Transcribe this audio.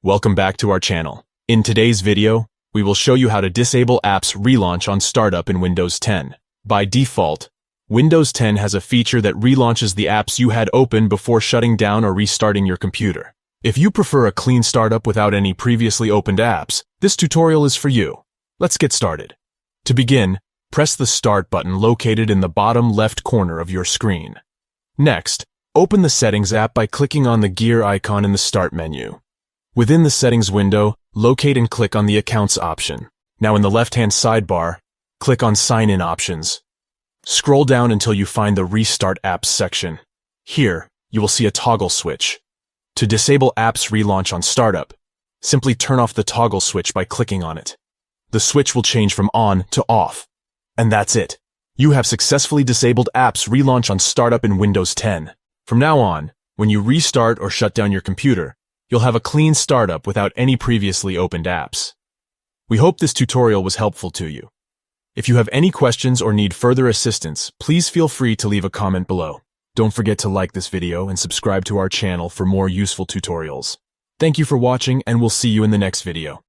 Welcome back to our channel. In today's video, we will show you how to disable apps relaunch on startup in Windows 10. By default, Windows 10 has a feature that relaunches the apps you had open before shutting down or restarting your computer. If you prefer a clean startup without any previously opened apps, this tutorial is for you. Let's get started. To begin, press the Start button located in the bottom left corner of your screen. Next, open the Settings app by clicking on the gear icon in the Start menu. Within the Settings window, locate and click on the Accounts option. Now in the left-hand sidebar, click on Sign In options. Scroll down until you find the Restart Apps section. Here, you will see a toggle switch. To disable apps relaunch on startup, simply turn off the toggle switch by clicking on it. The switch will change from on to off. And that's it. You have successfully disabled apps relaunch on startup in Windows 10. From now on, when you restart or shut down your computer, you'll have a clean startup without any previously opened apps. We hope this tutorial was helpful to you. If you have any questions or need further assistance, please feel free to leave a comment below. Don't forget to like this video and subscribe to our channel for more useful tutorials. Thank you for watching, and we'll see you in the next video.